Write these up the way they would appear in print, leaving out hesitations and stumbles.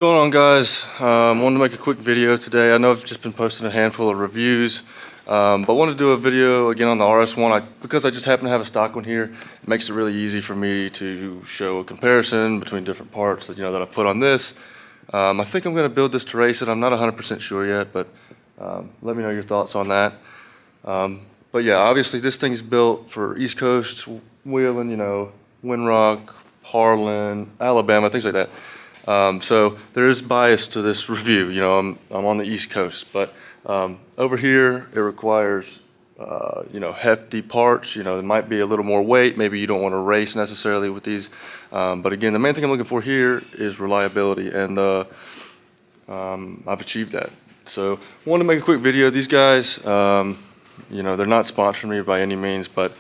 What's going on, guys? Wanted to make a quick video today. I know I've just been posting a handful of reviews, but wanted to do a video again on the RS1 because I just happen to have a stock one here. It makes it really easy for me to show a comparison between different parts that I put on this. I think I'm going to build this to race it. I'm not 100% sure yet, but let me know your thoughts on that. But yeah, obviously this thing's built for East Coast wheeling, Windrock, Harlan, Alabama, things like that. So there is bias to this review. I'm on the East Coast, but over here it requires hefty parts. There might be a little more weight. Maybe you don't want to race necessarily with these, but again, the main thing I'm looking for here is reliability, and I've achieved that. So I wanted to make a quick video. These guys, they're not sponsoring me by any means, but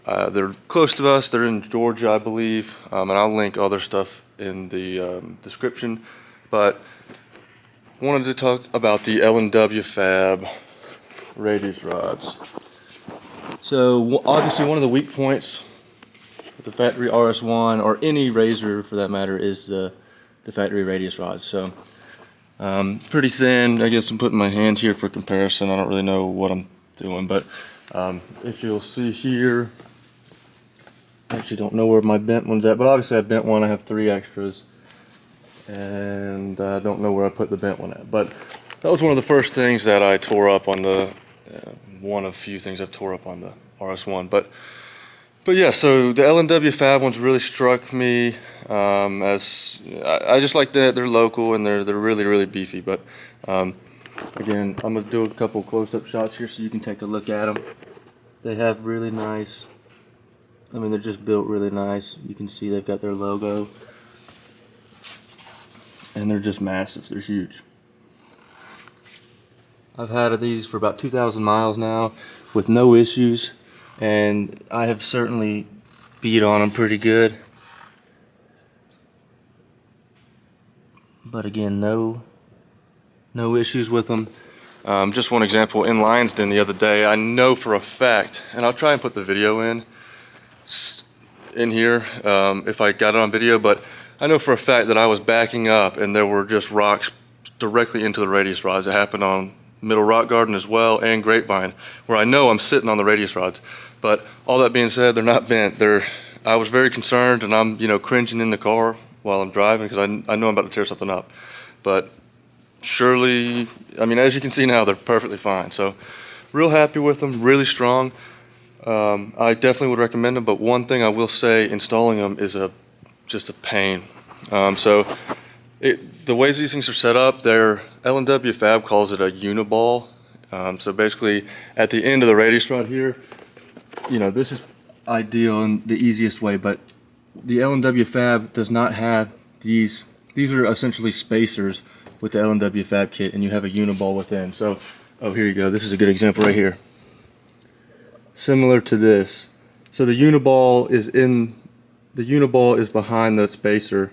they're close to us. They're in Georgia, I believe, and I'll link all their stuff in the description. But I wanted to talk about the LandW Fab radius rods. So obviously one of the weak points with the factory RS1, or any RZR for that matter, is the factory radius rods. So pretty thin. I guess I'm putting my hand here for comparison. I don't really know what I'm doing, but if you'll see here, I actually don't know where my bent one's at, but obviously I bent one. I have 3 extras, and I don't know where I put the bent one at. But that was one of the first things that I tore up on the one of few things I've tore up on the RS1. But yeah, so the LandW Fab ones really struck me as I just like that they're local and they're really beefy. But again, I'm gonna do a couple close-up shots here so you can take a look at them. They have really nice. They're just built really nice. You can see they've got their logo, and they're just massive. They're huge. I've had these for about 2,000 miles now with no issues, and I have certainly beat on them pretty good. But again, no issues with them. Just one example, in Lionsden the other day, I know for a fact, and I'll try and put the video in here if I got it on video, but I know for a fact that I was backing up and there were just rocks directly into the radius rods. It happened on Middle Rock Garden as well, and Grapevine, where I know I'm sitting on the radius rods. But all that being said, they're not bent. I was very concerned, and I'm cringing in the car while I'm driving because I know I'm about to tear something up. But surely, as you can see now, they're perfectly fine. So real happy with them, really strong. I definitely would recommend them, but one thing I will say, installing them is just a pain. The ways these things are set up, LandW Fab calls it a uniball. So basically, at the end of the radius rod here, this is ideal and the easiest way, but the LandW Fab does not have these. These are essentially spacers with the LandW Fab kit, and you have a uniball within. So, here you go. This is a good example right here. Similar to this. So the uniball is behind the spacer,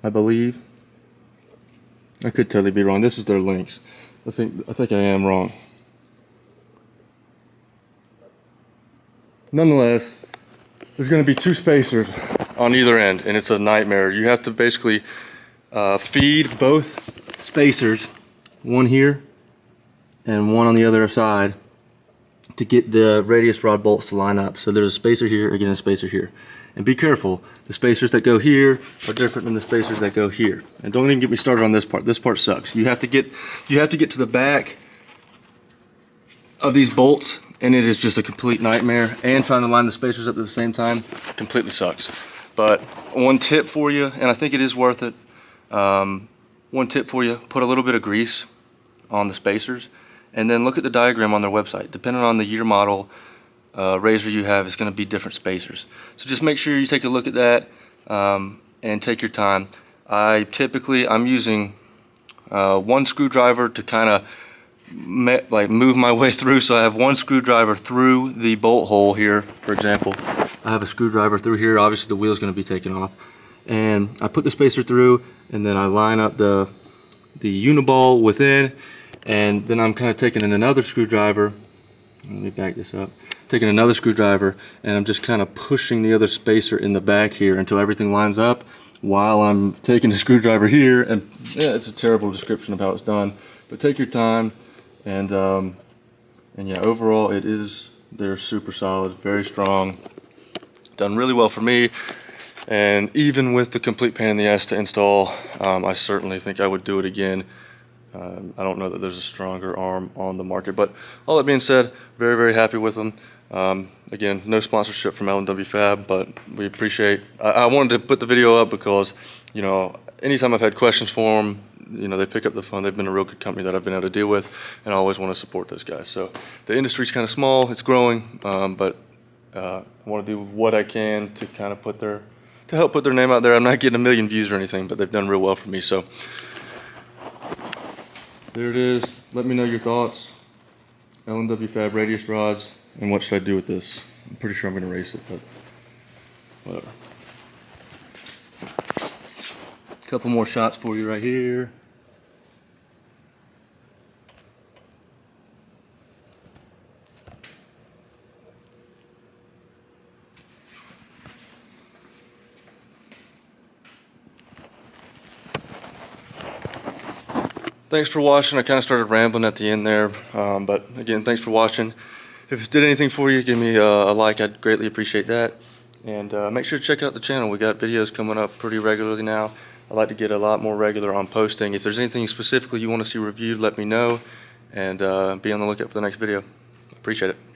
I believe. I could totally be wrong. This is their links. I think I am wrong. Nonetheless, there's going to be 2 spacers on either end, and it's a nightmare. You have to basically feed both spacers, one here and one on the other side, to get the radius rod bolts to line up. So there's a spacer here, again a spacer here. And be careful, the spacers that go here are different than the spacers that go here. And don't even get me started on this part. This part sucks. You have to get to the back of these bolts, and it is just a complete nightmare. And trying to line the spacers up at the same time completely sucks. But one tip for you, and I think it is worth it, one tip for you, put a little bit of grease on the spacers, and then look at the diagram on their website. Depending on the year model RZR you have, it's going to be different spacers. So just make sure you take a look at that and take your time. I'm using one screwdriver to kind of move my way through. So I have one screwdriver through the bolt hole here, for example. I have a screwdriver through here. Obviously the wheel is going to be taken off. And I put the spacer through, and then I line up the uniball within. And then I'm kind of taking in another screwdriver. Let me back this up. taking another screwdriver and I'm just kind of pushing the other spacer in the back here until everything lines up while I'm taking the screwdriver here, and yeah, it's a terrible description of how it's done, but take your time, and yeah, overall they're super solid, very strong, done really well for me. And even with the complete pain in the ass to install, I certainly think I would do it again. I don't know that there's a stronger arm on the market, but all that being said, very, very happy with them. Again, no sponsorship from LandW Fab, but we appreciate. I wanted to put the video up because, you know, anytime I've had questions for them, you know, they pick up the phone. They've been a real good company that I've been able to deal with, and I always want to support those guys. So the industry's kind of small, it's growing, but I want to do what I can to kind of help put their name out there. I'm not getting a million views or anything, but they've done real well for me. So there it is. Let me know your thoughts. LandW Fab radius rods, and what should I do with this? I'm pretty sure I'm going to race it, but whatever. A couple more shots for you right here. Thanks for watching. I kind of started rambling at the end there, but again, thanks for watching. If it did anything for you, give me a like. I'd greatly appreciate that. And make sure to check out the channel. We got videos coming up pretty regularly now. I'd like to get a lot more regular on posting. If there's anything specifically you want to see reviewed, let me know, and be on the lookout for the next video. Appreciate it.